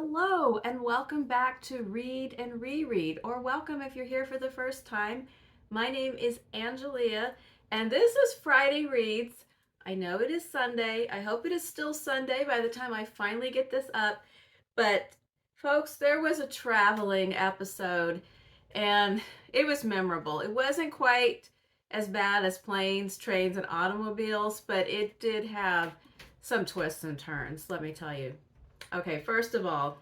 Hello, and welcome back to Read and Reread, or welcome if you're here for the first time. My name is Angelia, and this is Friday Reads. I know it is Sunday. I hope it is still Sunday by the time I finally get this up. But, folks, there was a traveling episode, and it was memorable. It wasn't quite as bad as planes, trains, and automobiles, but it did have some twists and turns, let me tell you. Okay, first of all,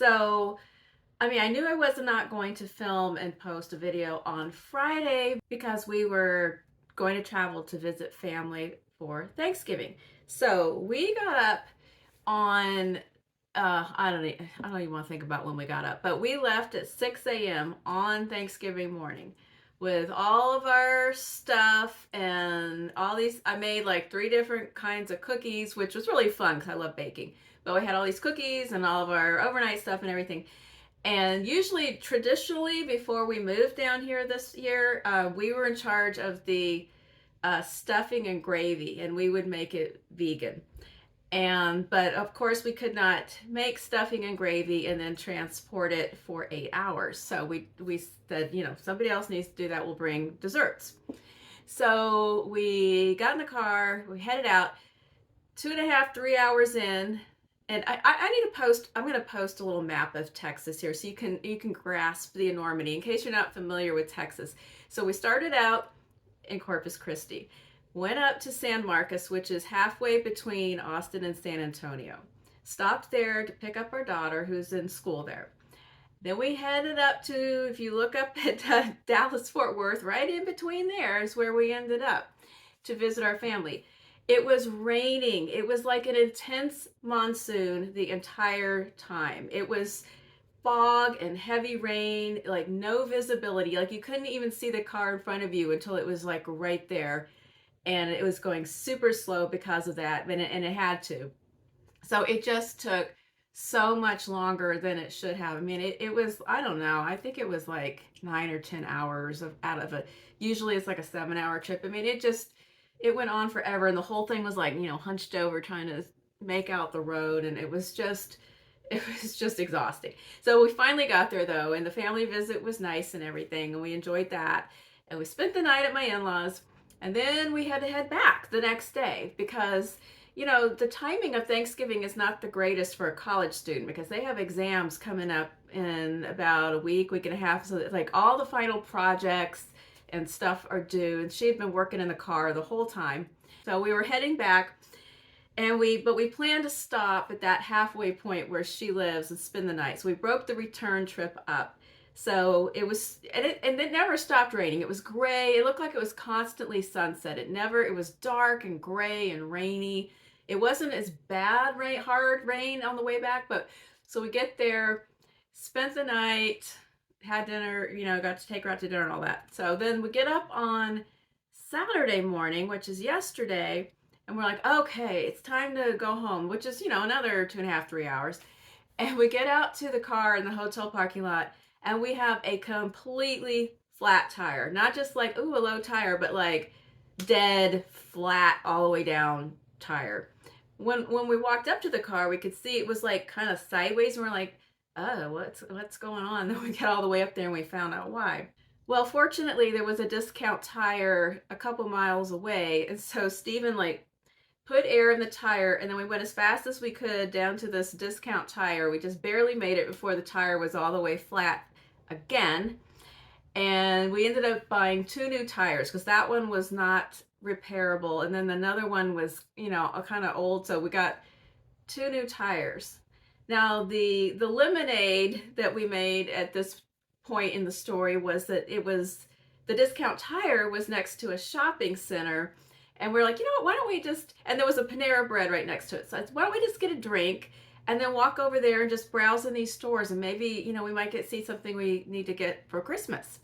I knew I was not going to film and post a video on Friday because we were going to travel to visit family for Thanksgiving. So we got up on, I don't even want to think about when we got up, but we left at 6 a.m. on Thanksgiving morning with all of our stuff and all these. I made like 3 different kinds of cookies, which was really fun because I love baking. But we had all these cookies and all of our overnight stuff and everything. And usually, traditionally, before we moved down here this year, we were in charge of the stuffing and gravy, and we would make it vegan. But of course, we could not make stuffing and gravy and then transport it for 8 hours. So we said, somebody else needs to do that. We'll bring desserts. So we got in the car, we headed out. 2.5, 3 hours in, and I need to post. I'm going to post a little map of Texas here so you can grasp the enormity in case you're not familiar with Texas. So we started out in Corpus Christi, went up to San Marcos, which is halfway between Austin and San Antonio. Stopped there to pick up our daughter who's in school there. Then we headed up to, if you look up at Dallas Fort Worth, right in between there is where we ended up to visit our family. It was raining. It was like an intense monsoon the entire time. It was fog and heavy rain, like no visibility. Like you couldn't even see the car in front of you until it was like right there. And it was going super slow because of that, and it had to. So it just took so much longer than it should have. I mean, it was, I don't know, I think it was like 9 or 10 hours out of it. Usually it's like a 7-hour trip. I mean, it went on forever, and the whole thing was like, hunched over trying to make out the road, and it was just exhausting. So we finally got there though, and the family visit was nice and everything, and we enjoyed that. And we spent the night at my in-laws, and then we had to head back the next day because the timing of Thanksgiving is not the greatest for a college student because they have exams coming up in about a week and a half. So like all the final projects and stuff are due, and she had been working in the car the whole time. So we were heading back, and we planned to stop at that halfway point where she lives and spend the night. So we broke the return trip up. So it was, and it never stopped raining. It was gray. It looked like it was constantly sunset. It was dark and gray and rainy. It wasn't as bad hard rain on the way back, but so we get there, spent the night, had dinner, got to take her out to dinner and all that. So then we get up on Saturday morning, which is yesterday, and we're like, okay, it's time to go home, which is, another 2.5, 3 hours. And we get out to the car in the hotel parking lot, and we have a completely flat tire. Not just like, ooh, a low tire, but like dead, flat, all the way down tire. When we walked up to the car, we could see it was like kind of sideways, and we're like, oh, what's going on? Then we got all the way up there and we found out why. Well, fortunately, there was a discount tire a couple miles away, and so Stephen like put air in the tire, and then we went as fast as we could down to this discount tire. We just barely made it before the tire was all the way flat again, and we ended up buying 2 new tires because that one was not repairable, and then another one was a kind of old, so we got 2 new tires. Now the lemonade that we made at this point in the story was that the discount tire was next to a shopping center, and we're like, why don't we just, and there was a Panera Bread right next to it, so I said, why don't we just get a drink and then walk over there and just browse in these stores, and maybe we might see something we need to get for Christmas,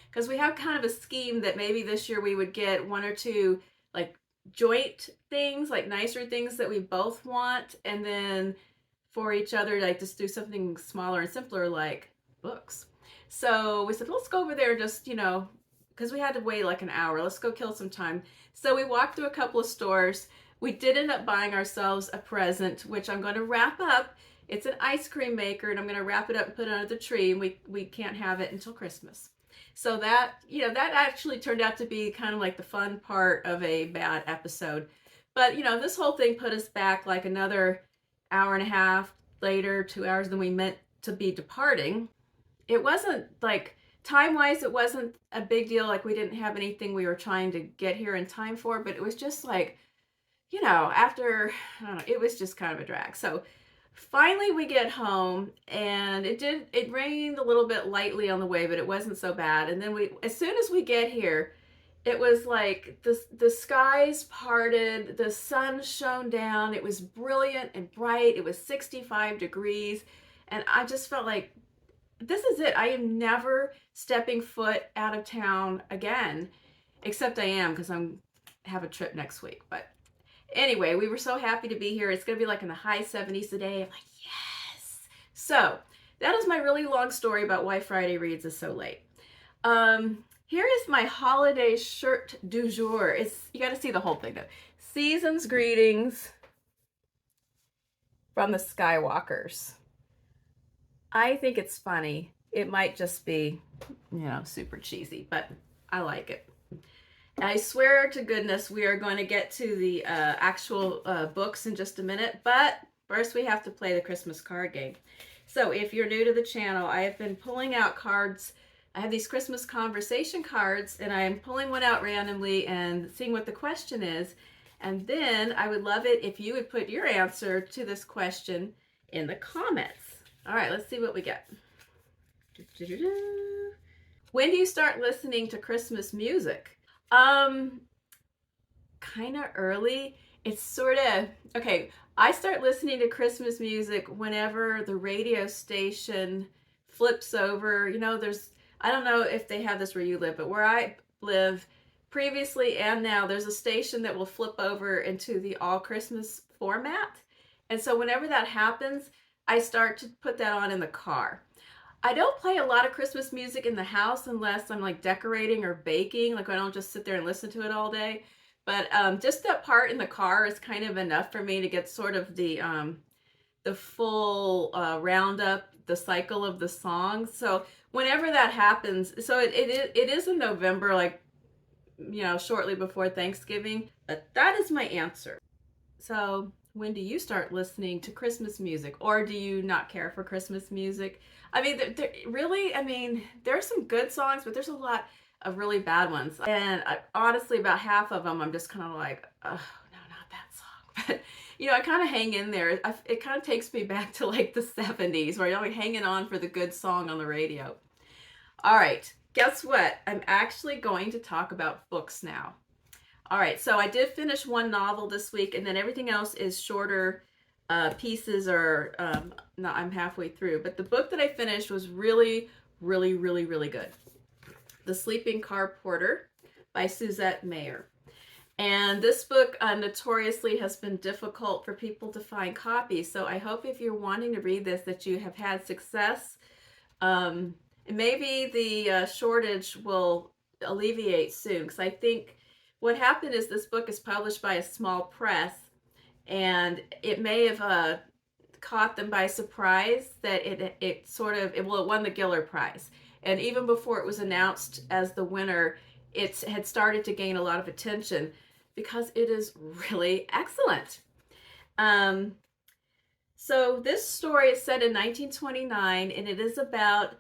because we have kind of a scheme that maybe this year we would get 1 or 2 like joint things, like nicer things that we both want, and then for each other, like just do something smaller and simpler like books. So we said, let's go over there just, because we had to wait like an hour. Let's go kill some time. So we walked through a couple of stores. We did end up buying ourselves a present, which I'm going to wrap up It's an ice cream maker, and I'm going to wrap it up and put it under the tree, and we can't have it until Christmas. So that, that actually turned out to be kind of like the fun part of a bad episode. But, this whole thing put us back like another hour and a half later, 2 hours than we meant to be departing. It wasn't like, time-wise, it wasn't a big deal. Like, we didn't have anything we were trying to get here in time for, but it was just like, after, I don't know, it was just kind of a drag. So finally we get home, and it rained a little bit lightly on the way, but it wasn't so bad. And then as soon as we get here, it was like the skies parted, the sun shone down, it was brilliant and bright, it was 65 degrees, and I just felt like, this is it. I am never stepping foot out of town again, except I am, because have a trip next week. But anyway, we were so happy to be here. It's going to be like in the high 70s today. I'm like, yes. So that is my really long story about why Friday Reads is so late. Here is my holiday shirt du jour. You got to see the whole thing though. Season's greetings from the Skywalkers. I think it's funny. It might just be, super cheesy, but I like it. I swear to goodness we are going to get to the actual books in just a minute, but first we have to play the Christmas card game. So if you're new to the channel, I have been pulling out cards. I have these Christmas conversation cards, and I'm pulling one out randomly and seeing what the question is. And then I would love it if you would put your answer to this question in the comments. All right, let's see what we get. When do you start listening to Christmas music? Kind of early. It's sort of, okay, I start listening to Christmas music whenever the radio station flips over. I don't know if they have this where you live, but where I live, previously and now, there's a station that will flip over into the all Christmas format. And so whenever that happens, I start to put that on in the car. I don't play a lot of Christmas music in the house unless I'm like decorating or baking. Like, I don't just sit there and listen to it all day. But just that part in the car is kind of enough for me to get sort of the full roundup, the cycle of the songs. So whenever that happens, so it is in November, like, shortly before Thanksgiving. But that is my answer. So when do you start listening to Christmas music, or do you not care for Christmas music? I mean, there's some good songs, but there's a lot of really bad ones. And honestly, about half of them, I'm just kind of like, oh, no, not that song. But, I kind of hang in there. It kind of takes me back to like the 70s, where I'm hanging on for the good song on the radio. All right, guess what? I'm actually going to talk about books now. All right, so I did finish one novel this week, and then everything else is shorter pieces, or no, I'm halfway through. But the book that I finished was really, really, really, really good. The Sleeping Car Porter by Suzette Mayr. And this book notoriously has been difficult for people to find copies. So I hope if you're wanting to read this that you have had success. And maybe the shortage will alleviate soon, because I think what happened is this book is published by a small press, and it may have caught them by surprise that it won the Giller Prize. And even before it was announced as the winner, it had started to gain a lot of attention because it is really excellent. So this story is set in 1929, and it is about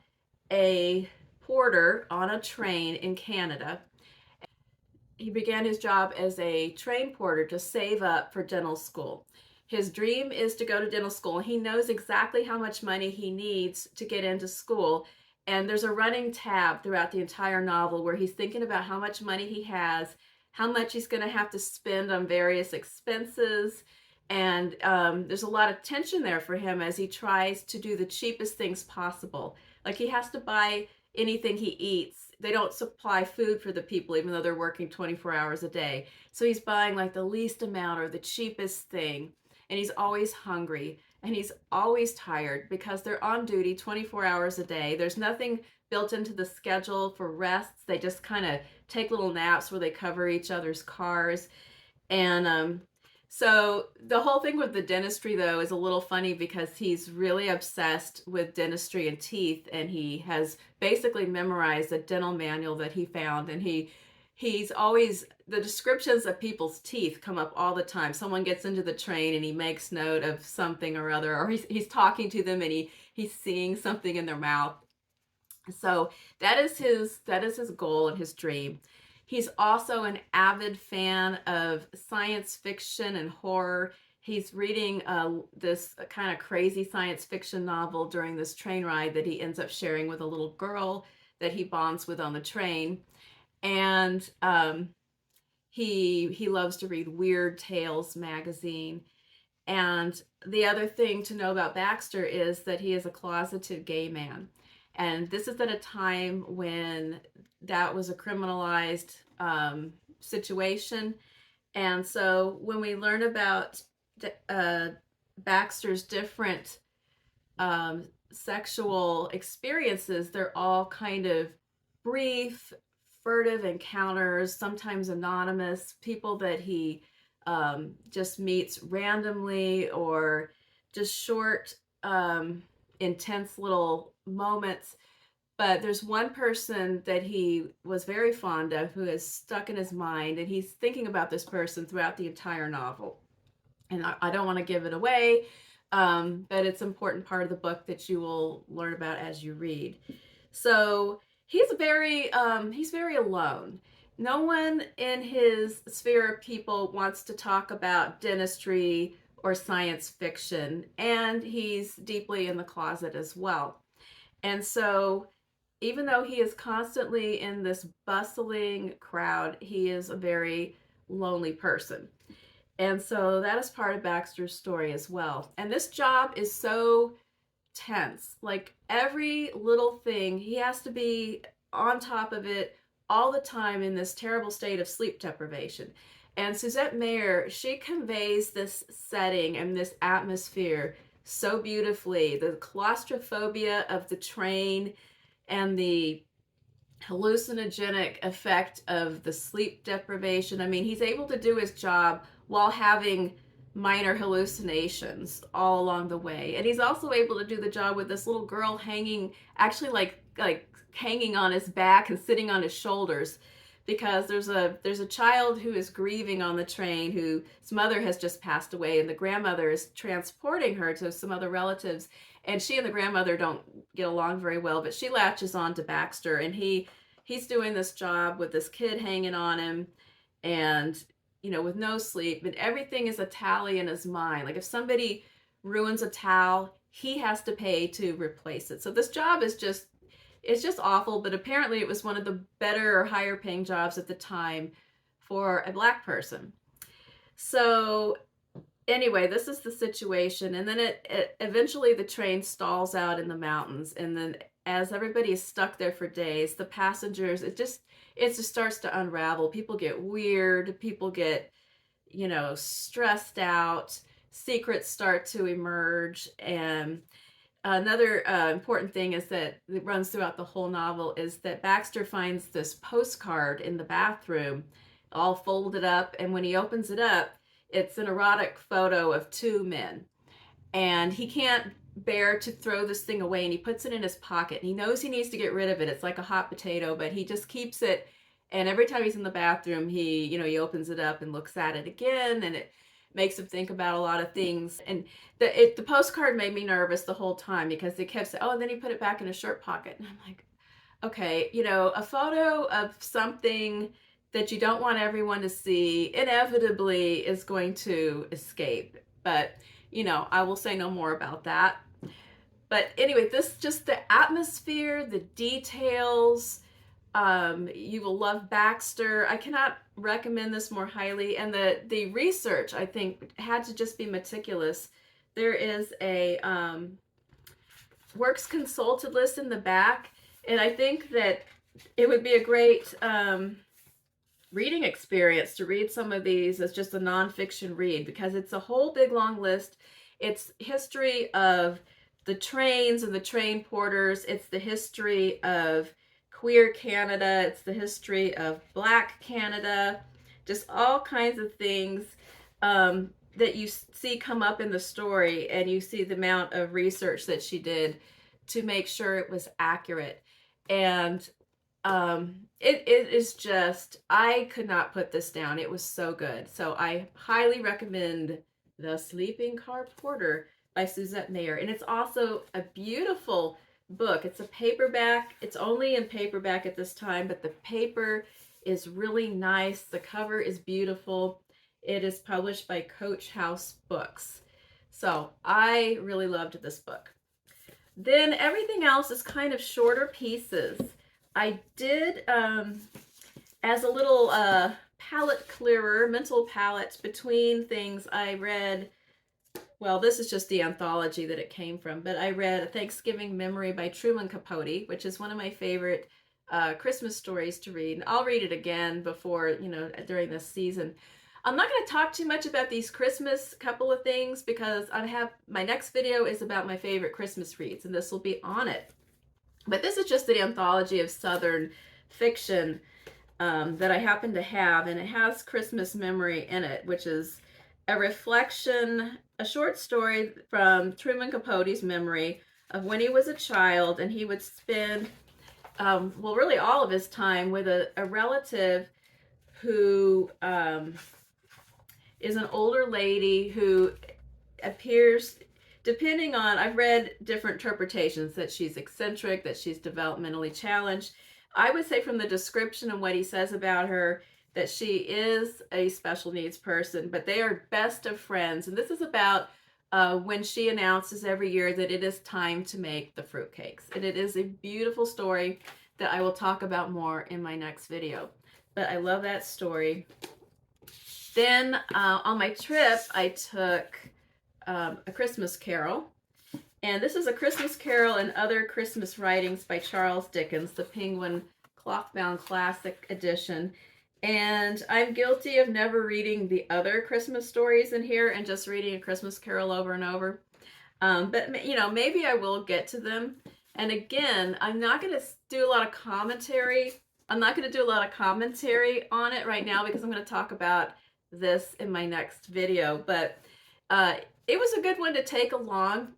a porter on a train in Canada. He began his job as a train porter to save up for dental school. His dream is to go to dental school. He knows exactly how much money he needs to get into school. And there's a running tab throughout the entire novel where he's thinking about how much money he has, how much he's going to have to spend on various expenses. And there's a lot of tension there for him as he tries to do the cheapest things possible. Like, he has to buy anything he eats. They don't supply food for the people, even though they're working 24 hours a day. So he's buying like the least amount or the cheapest thing. And he's always hungry, and he's always tired because they're on duty 24 hours a day. There's nothing built into the schedule for rests. They just kind of take little naps where they cover each other's cars. And So the whole thing with the dentistry, though, is a little funny because he's really obsessed with dentistry and teeth, and he has basically memorized a dental manual that he found, and he's always, the descriptions of people's teeth come up all the time. Someone gets into the train and he makes note of something or other, or he's talking to them and he's seeing something in their mouth. So that is his goal and his dream. He's also an avid fan of science fiction and horror. He's reading this kind of crazy science fiction novel during this train ride that he ends up sharing with a little girl that he bonds with on the train. And he loves to read Weird Tales magazine. And the other thing to know about Baxter is that he is a closeted gay man. And this is at a time when that was a criminalized situation. And so when we learn about Baxter's different sexual experiences, they're all kind of brief, furtive encounters, sometimes anonymous, people that he just meets randomly, or just short, intense little moments. But there's one person that he was very fond of who is stuck in his mind, and he's thinking about this person throughout the entire novel. And I don't want to give it away, but it's an important part of the book that you will learn about as you read. So he's very alone. No one in his sphere of people wants to talk about dentistry or science fiction, and he's deeply in the closet as well. And so even though he is constantly in this bustling crowd, he is a very lonely person. And so that is part of Baxter's story as well. And this job is so tense. Like every little thing, he has to be on top of it all the time in this terrible state of sleep deprivation. And Suzette Mayr, she conveys this setting and this atmosphere so beautifully. The claustrophobia of the train and the hallucinogenic effect of the sleep deprivation. I mean, he's able to do his job while having minor hallucinations all along the way. And he's also able to do the job with this little girl hanging, actually like hanging on his back and sitting on his shoulders, because there's a child who is grieving on the train, whose mother has just passed away, and the grandmother is transporting her to some other relatives, and she and the grandmother don't get along very well, but she latches on to Baxter, and he's doing this job with this kid hanging on him, and with no sleep, and everything is a tally in his mind. Like if somebody ruins a towel, he has to pay to replace it. So this job is just, it's just awful, but apparently it was one of the better or higher paying jobs at the time for a Black person. So anyway, this is the situation. And then it eventually the train stalls out in the mountains. And then as everybody is stuck there for days, the passengers, it just starts to unravel. People get weird. People get, stressed out. Secrets start to emerge. And another important thing is that it runs throughout the whole novel is that Baxter finds this postcard in the bathroom all folded up. And when he opens it up, it's an erotic photo of two men. And he can't bear to throw this thing away, and he puts it in his pocket. And he knows he needs to get rid of it. It's like a hot potato, but he just keeps it. And every time he's in the bathroom, he opens it up and looks at it again, and it makes him think about a lot of things. And the postcard made me nervous the whole time because it kept saying, oh, and then he put it back in his shirt pocket. And I'm like, okay, a photo of something that you don't want everyone to see inevitably is going to escape. But, I will say no more about that. But anyway, this just the atmosphere, the details. You will love Baxter. I cannot recommend this more highly. And the research, I think, had to just be meticulous. There is a works consulted list in the back. And I think that it would be a great reading experience to read some of these as just a nonfiction read, because it's a whole big long list. It's history of the trains and the train porters. It's the history of queer Canada. It's the history of Black Canada. Just all kinds of things. that you see come up in the story, and you see the amount of research that she did to make sure it was accurate. And it is just, I could not put this down. It was so good. So I highly recommend The Sleeping Car Porter by Suzette Mayr. And it's also a beautiful book. It's a paperback. It's only in paperback at this time, but the paper is really nice. The cover is beautiful. It is published by Coach House Books. So I really loved this book. Then everything else is kind of shorter pieces. I did, as a little palette clearer, mental palette between things, I read, well, this is just the anthology that it came from, but I read A Thanksgiving Memory by Truman Capote, which is one of my favorite Christmas stories to read. And I'll read it again before, during this season. I'm not going to talk too much about these Christmas couple of things because my next video is about my favorite Christmas reads, and this will be on it. But this is just the anthology of Southern fiction that I happen to have, and it has Christmas Memory in it, which is a reflection, a short story from Truman Capote's memory of when he was a child, and he would spend, really all of his time with a relative who is an older lady who appears, depending on, I've read different interpretations, that she's eccentric, that she's developmentally challenged. I would say from the description and what he says about her that she is a special needs person, but they are best of friends. And this is about when she announces every year that it is time to make the fruitcakes. And it is a beautiful story that I will talk about more in my next video. But I love that story. Then on my trip, I took A Christmas Carol. And this is A Christmas Carol and Other Christmas Writings by Charles Dickens, the Penguin Clothbound Classic Edition. And I'm guilty of never reading the other Christmas stories in here and just reading A Christmas Carol over and over. But, maybe I will get to them. And again, I'm not going to do a lot of commentary. I'm not going to do a lot of commentary on it right now because I'm going to talk about this in my next video. But it was a good one to take along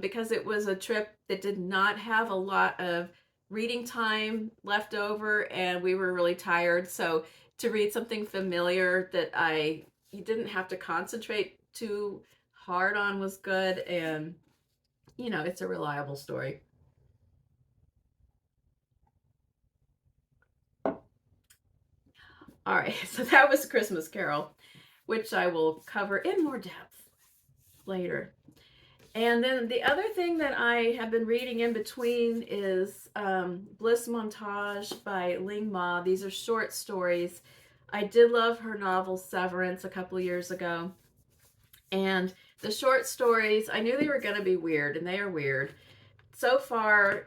because it was a trip that did not have a lot of reading time left over, and we were really tired. So to read something familiar that you didn't have to concentrate too hard on was good. And, it's a reliable story. All right, so that was Christmas Carol, which I will cover in more depth later. And then the other thing that I have been reading in between is Bliss, Montage by Ling. These are short stories. I did love her novel Severance a couple of years ago. And the short stories, I knew they were going to be weird, and they are weird. So far,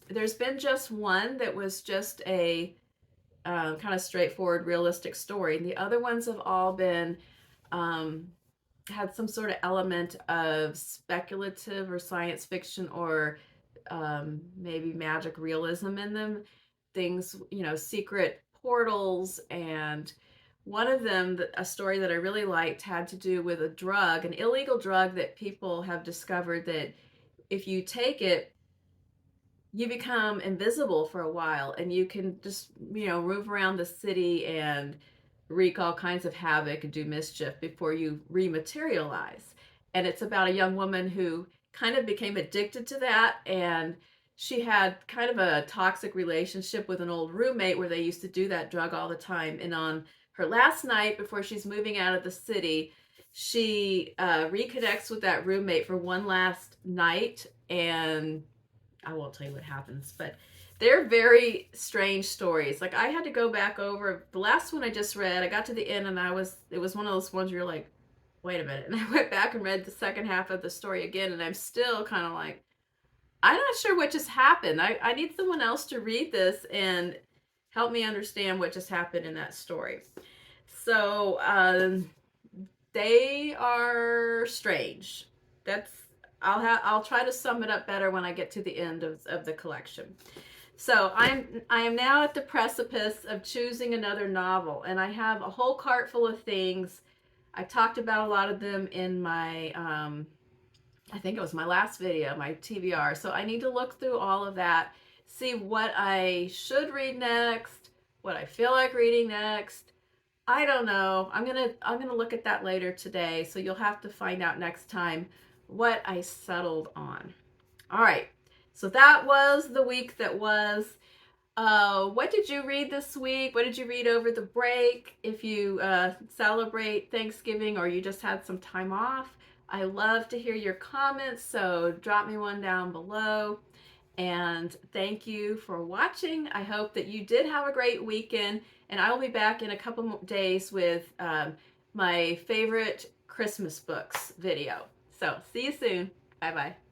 there's been just one that was just a kind of straightforward, realistic story. And the other ones have all been had some sort of element of speculative or science fiction or maybe magic realism in them. Things, secret portals. And one of them, a story that I really liked, had to do with a drug, an illegal drug that people have discovered that if you take it, you become invisible for a while, and you can just, move around the city and wreak all kinds of havoc and do mischief before you rematerialize. And it's about a young woman who kind of became addicted to that, and she had kind of a toxic relationship with an old roommate where they used to do that drug all the time. And on her last night before she's moving out of the city, she reconnects with that roommate for one last night, and I won't tell you what happens, but they're very strange stories. Like, I had to go back over the last one I just read. I got to the end, and it was one of those ones where you're like, wait a minute. And I went back and read the second half of the story again, and I'm still kind of like, I'm not sure what just happened. I need someone else to read this and help me understand what just happened in that story. So they are strange. I'll try to sum it up better when I get to the end of the collection. So I am now at the precipice of choosing another novel, and I have a whole cart full of things I talked about a lot of them in my, I think it was my last video, my TBR. So I need to look through all of that, see what I should read next, what I feel like reading next. I don't know. I'm gonna look at that later today. So you'll have to find out next time what I settled on. All right. So that was the week that was. What did you read this week? What did you read over the break? If you celebrate Thanksgiving or you just had some time off, I love to hear your comments. So drop me one down below. And thank you for watching. I hope that you did have a great weekend. And I will be back in a couple more days with my favorite Christmas books video. So see you soon. Bye bye.